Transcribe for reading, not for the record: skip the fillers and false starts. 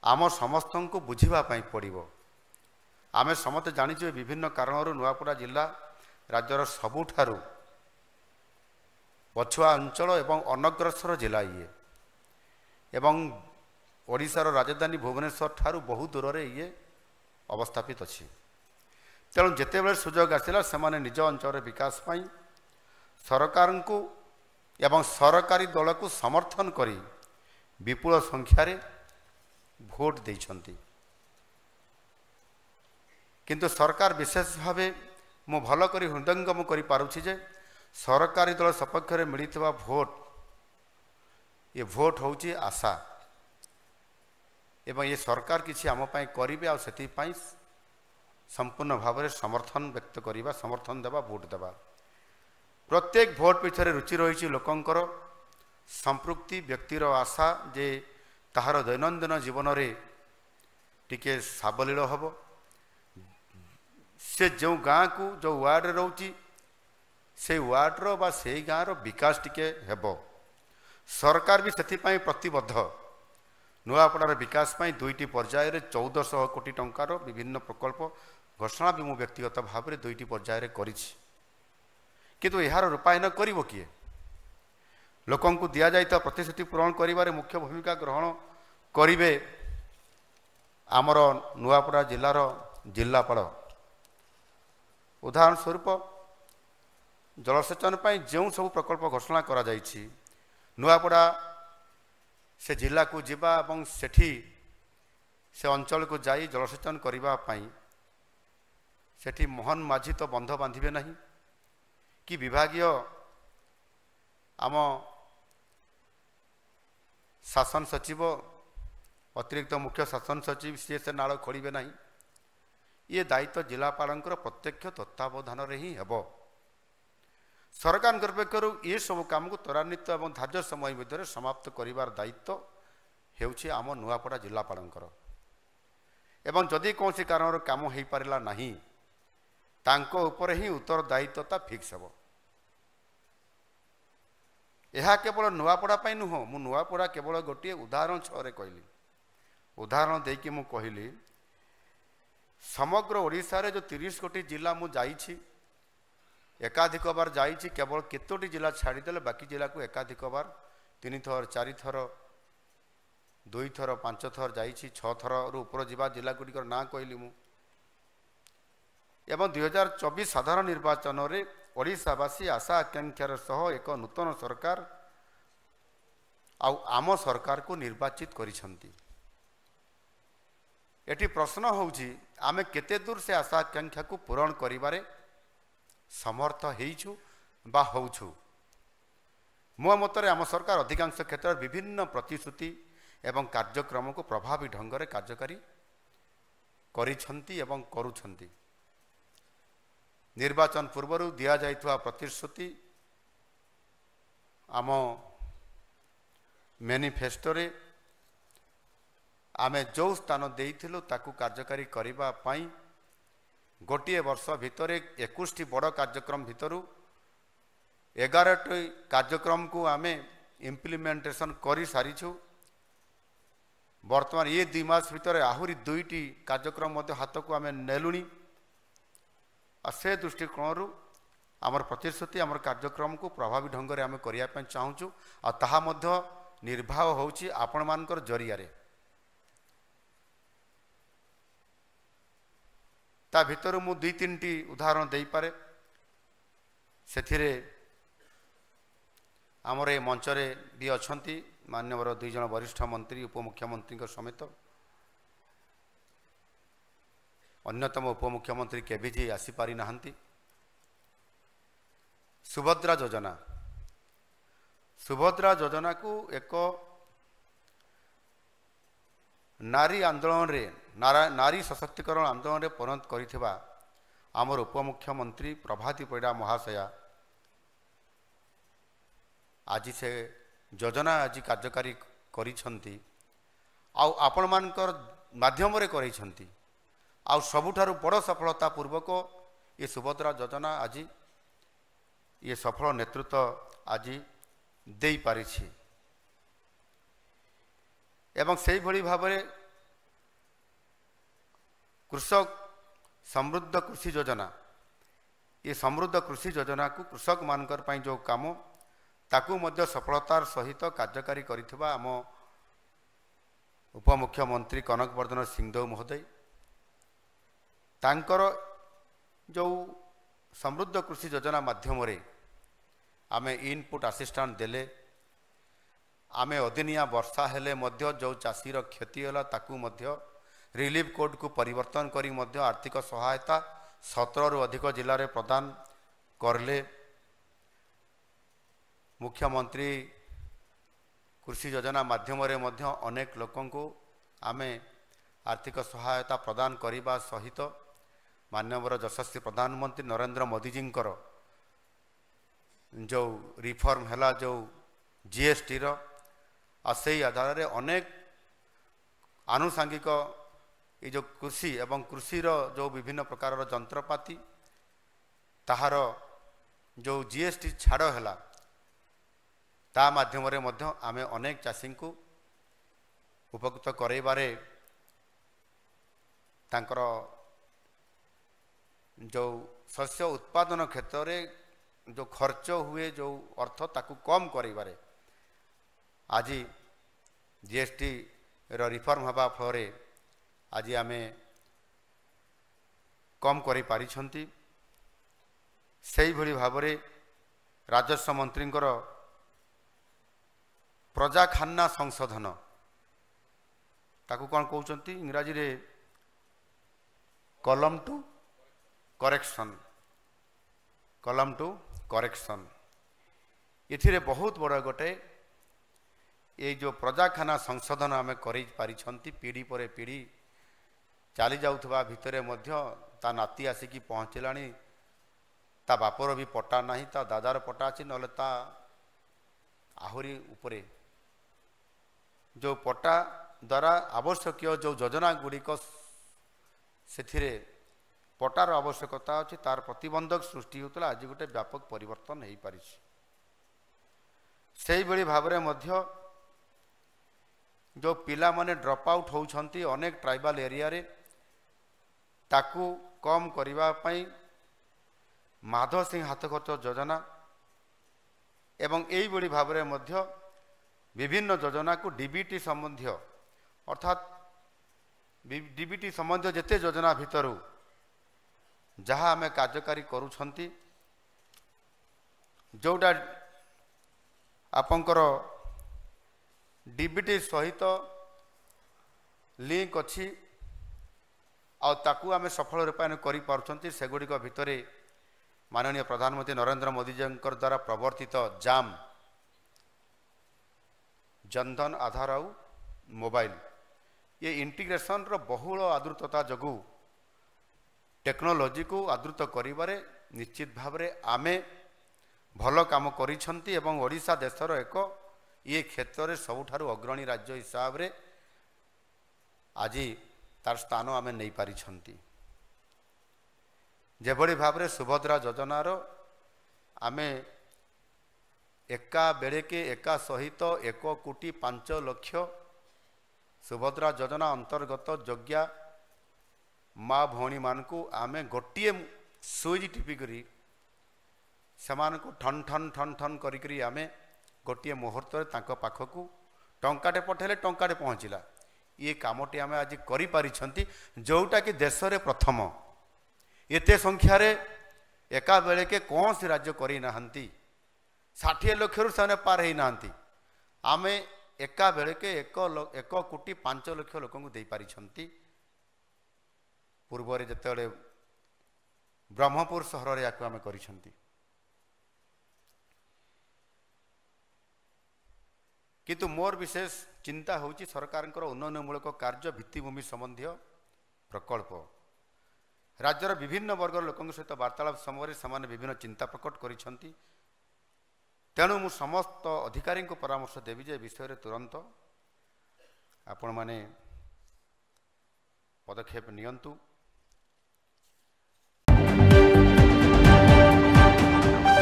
आम समस्त को बुझापी पड़ो। आम समस्त जाचु विभिन्न कारण नुआपड़ा जिला राज्यर सबुठारु पछुआ अंचल एवं अनग्रसर जिला ये एवं ओडिशार राजधानी भुवनेश्वर ठारू बहु दूर रे ये अवस्थापित अच्छी। तेणु जिते बड़े सुजोग आसला से निज अंचल विकास पाई सरकार को एवं सरकारी दल को समर्थन करी विपुल संख्यार भोट देइछंती। किंतु सरकार विशेष भाव मु भल करी हृदयंगम करि पारुछि जे सरकारी दल सपक्ष में मिलता भोट ये भोट होची आशा एवं ये सरकार किसी आम पाई करिवे आ सेति पाई संपूर्ण भाव में समर्थन व्यक्त करिबा समर्थन देवा भोट देवा। प्रत्येक भोट पिछरे रुचि रही लोकंकर संपृक्ति व्यक्तिर आशा जे ताहार दैनंदिन जीवन रे टिके साबलील हम से जो गाँ को जो वार्ड रोची से वार्डर बा से गाँव विकास टिके हेब। सरकार भी से प्रतिबद्ध नुआपड़ार विकास पाई 2टी पर्याय 1400 कोटी टंकार विभिन्न प्रकल्प घोषणा भी मु व्यक्तिगत भाव में 2टी पर्याय करिछि। किंतु यार रूपायन करिवो किए? लोकं को दिया जाइता प्रतिश्रुति पूरण करिबारे मुख्य भूमिका ग्रहण करिवे आमर नुआपड़ा जिलार जिलापाल। उदाहरण स्वरूप जलसेचन पाई जो सब प्रकल्प घोषणा करा जाइछि नुआपड़ा से जिला को जीवा एवं सेठी से अंचल को जाई जलसेचन करिबा पाई सेठी मोहन माझी तो बंध बांधिबे नहीं कि विभागीय आम शासन सचिव अतिरिक्त मुख्य शासन सचिव सी से नाल खोलिबे नहीं। ये दायित्व जिलापालंकर प्रत्यक्ष तत्वावधान ही हेब। सरकार पक्षर ये सब काम को त्वरान्वित और धार्य समय मध्य समाप्त करिवार दायित्व हेउछि आम नुआपड़ा जिलापालंकर। एवं जदि कौन कारण काम हो पारिला नहीं तांको ऊपर ही उत्तरदायित्वता फिक्स हेब। यह केवल नुआपड़ा पाई नुह मु नुआपड़ा केवल गोटे उदाहरण छरे कहली उदाहरण देकी मु कहली समग्र ओडिशा रे जो 30 कोटी जिला मु जाइछि एकाधिक बार जाइछि केवल केतोटी जिला छाड़ीदेले बाकी जिला को एकाधिक बार 3 थर 4 थर 2 थर 5 थर जाइछि 6 थर ऊपर जीवा जिला गुड़िकर ना कहली मु। एवं 2024 साधारण निर्वाचन रे ओडिशावासी आशा आकांक्षार सह एक नूतन सरकार आम सरकार को निर्वाचित करिसंती। एटी प्रश्न होउछि आमे केते दूर से आशा आकांक्षा को पूरण करिबारे समर्थ हेइछु बा होउछु। मो मतरे आम सरकार अधिकांश क्षेत्र विभिन्न प्रतिश्रुति एवं कार्यक्रम को प्रभावी ढंग से कार्यकारी करिसंती एवं करूछंती। निर्वाचन पूर्व दिया जाइथुआ प्रतिश्रुति आम मैनिफेस्टो रे आमे जो स्थान देइथिलु ताकू कार्यकारी करिबा पाई गोटे वर्ष भितर 21 बड़ कार्यक्रम भितरु 11टी कार्यक्रम को आमे इम्प्लीमेंटेशन करि सारिछु। वर्तमान ये 2 मास भितर आहुरी 2टी कार्यक्रम मध्य हाथ को आमे नेलुनी। से दृष्टिकोण आमर प्रतिश्रुति आमर कार्यक्रम को प्रभावी ढंग से आम करने चाहूँ आ ताहा मध्य निर्वाह होउछि आपण मानकर जरिया रे। ता भितर मु 2-3टी उदाहरण दे पारे। सेथिरे आमर ए मंचरे भी अछंती मान्यवर 2 जन वरिष्ठ मंत्री उपमुख्यमंत्री समेत अन्यतम उपमुख्यमंत्री केविजी आसीपारी नाहंती। सुभद्रा योजना को एक नारी आंदोलन रे नारी सशक्तिकरण आंदोलन रे परिणत करिथिबा आमर उपमुख्यमंत्री प्रभाती परिडा महाशया आज से योजना आज कार्यकारी करिसंती आपण मानकर माध्यम रे करिसंती। आउ सबुठारु बड़ सफलता पूर्वक ये सुभद्रा योजना आज ये सफल नेतृत्व आज दे पारिछि। एवं से भली भाव कृषक समृद्ध कृषि योजना ये समृद्ध कृषि योजना को कृषक मानकर पई जो काम ताकू मध्य सफलतार सहित कार्यकारी करिथिबा आम उपमुख्यमंत्री कनक वर्धन सिंहदेव महोदय तांकर जो समृद्ध कृषि योजना माध्यम आमे इनपुट असिस्टेंट देले आमे अदिनिया वर्षा हेले मध्य जो चाषीर क्षति होला ताकू मध्य रिलीफ कोड को परिवर्तन करी मध्य आर्थिक सहायता 17 रु अधिक जिले में प्रदान करले। मुख्यमंत्री कृषि योजना माध्यम अनेक लोकों को आमे आर्थिक सहायता प्रदान करने सहित माननीय यशस्वी प्रधानमंत्री नरेंद्र मोदी जी जो रिफॉर्म है जो जीएसटी से आधार में अनेक आनुषांगिक ये जो कृषि एवं कृषिर जो विभिन्न प्रकार जंत्रपाति ताहार जो जीएसटी छाड़ है ता माध्यम आमे अनेक चाषी को उपकृत करैबारे तांकर जो शस्य उत्पादन क्षेत्र में जो खर्च हुए जो अर्थ ताकू कम करैबारे आज जीएसटी रिफॉर्म हवा फल आज आमे कम करि पारिछंती। सेही भली भाबरे राजस्व मंत्री प्रजा खान्ना संशोधन ताकू कौन कहते इंग्राजी रे कलम टू करेक्शन ये बहुत बड़ा गोटे ये जो प्रजाखाना संशोधन आम कर पीढ़ी पर पीढ़ी चली जाऊा भितर ता नाती आसिकी पहुँचलानी ता बापर भी पट्टा नहीं ता दादार पट्टा अच्छी ना ता आहुरी उपरे जो पट्टा द्वारा आवश्यक जो योजना गुड़िक से पट्टार आवश्यकता अच्छी तार प्रतिबंधक सृष्टि होता आज गोटे व्यापक परिवर्तन हो पारी से भाव में जो पिला माने ड्रॉप आउट होती अनेक ट्राइबल एरिया रे ताकू कम करने माधव सिंह हाथ खर्च योजना एवं यही भाव में विभिन्न योजना को डीबीटी संबंधी अर्थात डीबीटी संबंधी जेते योजना भितर जहाँ आम कार्यकारी करुछंती जोटा आपंकर डीबीटी सहित लिंक अच्छी आम सफल रूपायन कर सेगुड़िक भितर माननीय प्रधानमंत्री नरेंद्र मोदी जी द्वारा प्रवर्तित जाम जनधन आधार आउ मोबाइल ये इंटीग्रेशन रो बहुल आदृतता जगू टेक्नोलोजी को आदृत करिबारे निश्चित भाव में आमे भल काम करिछंती एवं ओडिशा देशर एक ये क्षेत्र में सबुठारु अग्रणी राज्य हिसाब रे आज तार स्थान आमे नहीं पारिछंती। जेभली भाव में सुभद्रा योजनार आमे एका बेड़ेके एका सहित 1,05,00,000 सुभद्रा योजना अंतर्गत योग्या माँ भौणी मान को आमे गोटे सुईज टिपिकी सेमान को ठन ठन ठन ठन करी आमे गोटे मुहूर्त पाखक टंकाटे पठेले टंकाटे पहुँचला ये कामटी आमे आज करि पारिछंती जोटा कि देश रे प्रथम एते संख्यार एका बेले के कौन सी राज्य करी नाहंती 60 लाख रु से पार ही नाहंती आमे एका बेले के 1,05,00,000 लोक दे पारिछंती। पूर्व जिते ब्रह्मपुर सहर या आम करिछंती किंतु मोर विशेष चिंता होची सरकार उन्नयनमूलक कार्य भित्तिभूमि संबंधी प्रकल्प राज्यर विभिन्न वर्ग लोकों सहित वार्तालाप समय से विभिन्न चिंता प्रकट करिछंती। तेणु मु समस्त अधिकारी को परामर्श देवी जे विषय रे तुरंत आपण माने पदक्षेप नियंतु।